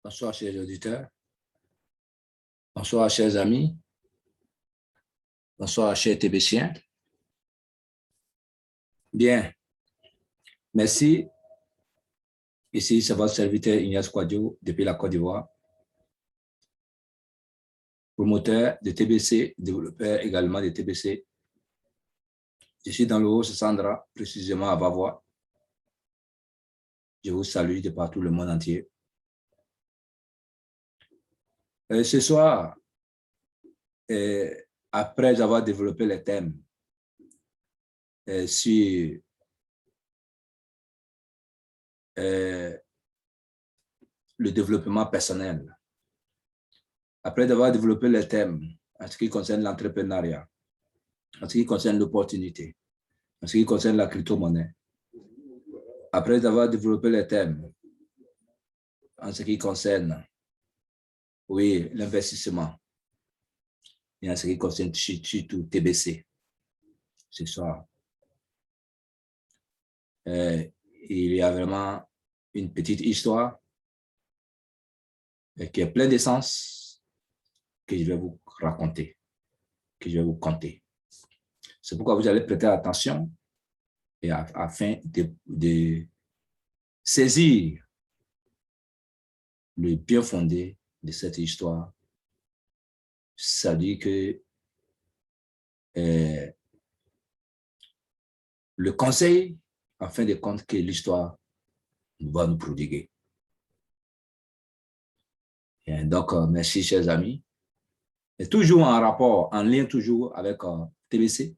Bonsoir, chers auditeurs. Bonsoir, chers amis. Bonsoir, chers TBCiens. Bien, merci. Ici, c'est votre serviteur Ignace Kouadio depuis la Côte d'Ivoire, promoteur de TBC, développeur également de TBC. Je suis dans le Haut-Sandra, précisément à Vavois. Je vous salue de partout le monde entier. Ce soir, après avoir développé les thèmes sur le développement personnel, après avoir développé les thèmes en ce qui concerne l'entrepreneuriat, en ce qui concerne l'opportunité, en ce qui concerne la crypto-monnaie, après avoir développé les thèmes en ce qui concerne, oui, l'investissement, et en ce qui concerne surtout TBC, ce soir, il y a vraiment une petite histoire qui est pleine d'essence que je vais vous raconter, que je vais vous conter. C'est pourquoi vous allez prêter attention et afin de saisir le bien fondé de cette histoire. Ça dit que le conseil, en fin de compte, que l'histoire va nous prodiguer. Et donc, merci, chers amis. Et toujours en rapport, en lien toujours avec TBC,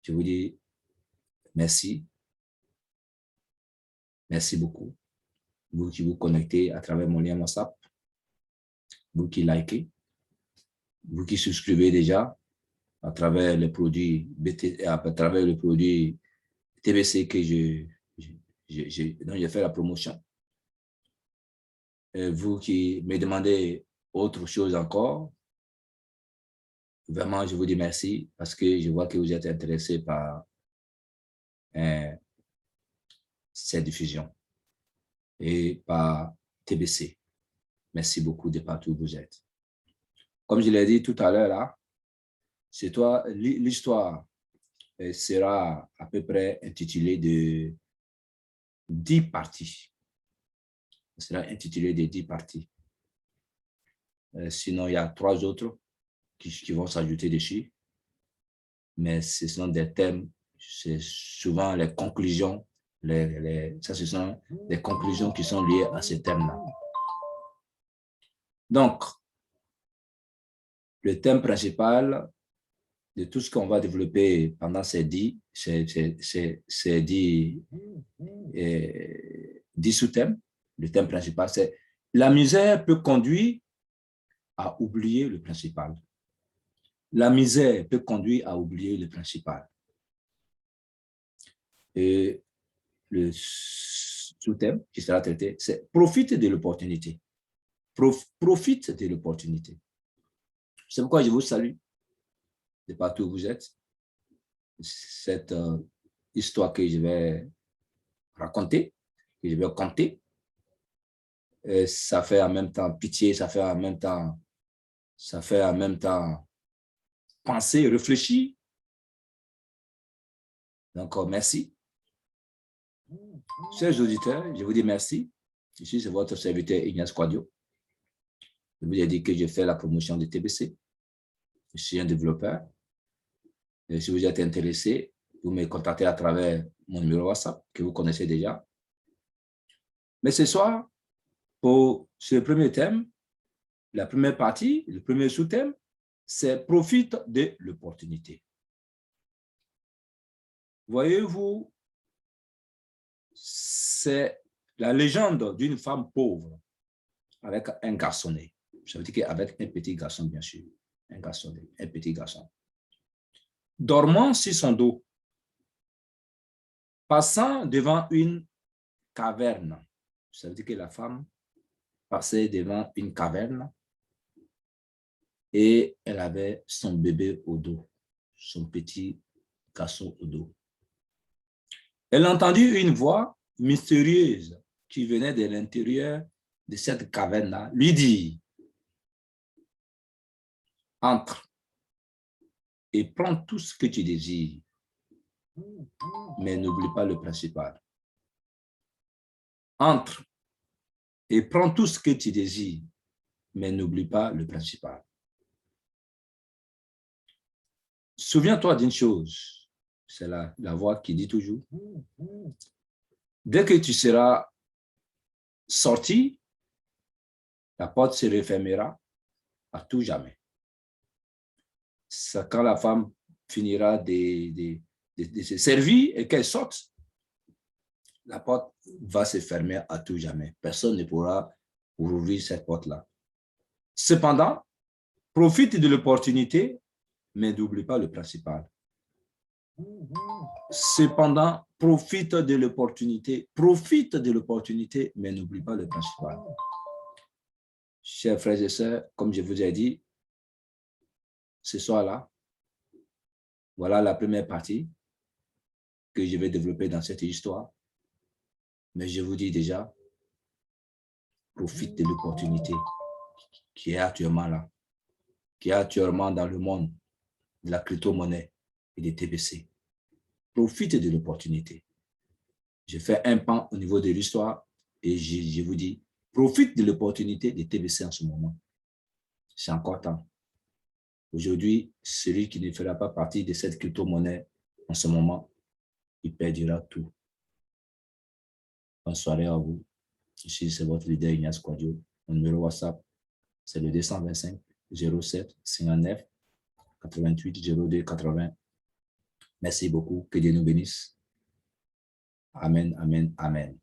je vous dis merci. Merci beaucoup. Vous qui vous connectez à travers mon lien WhatsApp, vous qui likez, vous qui souscrivez déjà à travers les produits à travers le produit TBC que dont j'ai fait la promotion. Et vous qui me demandez autre chose encore, vraiment, je vous dis merci parce que je vois que vous êtes intéressés par cette diffusion et par TBC. Merci beaucoup de partout où vous êtes. Comme je l'ai dit tout à l'heure, là, c'est toi, l'histoire sera à peu près intitulée de 10 parties. Elle sera intitulée de 10 parties. Sinon, il y a 3 autres qui vont s'ajouter dessus. Mais ce sont des thèmes, c'est souvent les conclusions. Ça, ce sont les conclusions qui sont liées à ces thèmes-là. Donc, le thème principal de tout ce qu'on va développer pendant ces 10 sous-thèmes, le thème principal, c'est la misère peut conduire à oublier le principal. La misère peut conduire à oublier le principal. Et le sous-thème qui sera traité, c'est profite de l'opportunité. Profite de l'opportunité. C'est pourquoi je vous salue de partout où vous êtes. Cette histoire que je vais raconter, que je vais conter, ça fait en même temps pitié, ça fait en même temps penser, réfléchir. Donc, merci. Chers auditeurs, je vous dis merci. Ici, c'est votre serviteur Ignace Kouadio. Je vous ai dit que je fais la promotion de TBC. Je suis un développeur. Et si vous êtes intéressé, vous me contactez à travers mon numéro WhatsApp que vous connaissez déjà. Mais ce soir, pour ce premier thème, la première partie, le premier sous-thème, c'est profite de l'opportunité. Voyez-vous, c'est la légende d'une femme pauvre avec un garçonnet. Ça veut dire qu'avec un petit garçon, bien sûr. Un garçonnet, un petit garçon. Dormant sur son dos, passant devant une caverne. Ça veut dire que la femme passait devant une caverne et elle avait son bébé au dos, son petit garçon au dos. Elle entendit une voix mystérieuse qui venait de l'intérieur de cette caverne-là lui dit, entre et prends tout ce que tu désires, mais n'oublie pas le principal. Entre et prends tout ce que tu désires, mais n'oublie pas le principal. Souviens-toi d'une chose, c'est la voix qui dit toujours, dès que tu seras sorti, la porte se refermera à tout jamais. C'est quand la femme finira de se servir et qu'elle sorte, la porte va se fermer à tout jamais. Personne ne pourra ouvrir cette porte-là. Cependant, profite de l'opportunité, mais n'oublie pas le principal. Cependant, profite de l'opportunité, mais n'oublie pas le principal. Chers frères et sœurs, comme je vous ai dit, ce soir-là, voilà la première partie que je vais développer dans cette histoire. Mais je vous dis déjà, profite de l'opportunité qui est actuellement là, qui est actuellement dans le monde de la crypto-monnaie et des TBC. Profite de l'opportunité. Je fais un pan au niveau de l'histoire et je vous dis, profite de l'opportunité des TBC en ce moment. C'est encore temps. Aujourd'hui, celui qui ne fera pas partie de cette crypto-monnaie en ce moment, il perdra tout. Bonne soirée à vous. Ici, c'est votre leader Ignace Kouadio. Mon numéro WhatsApp, c'est le 225 07 59 88 02 80. Merci beaucoup. Que Dieu nous bénisse. Amen, amen, amen.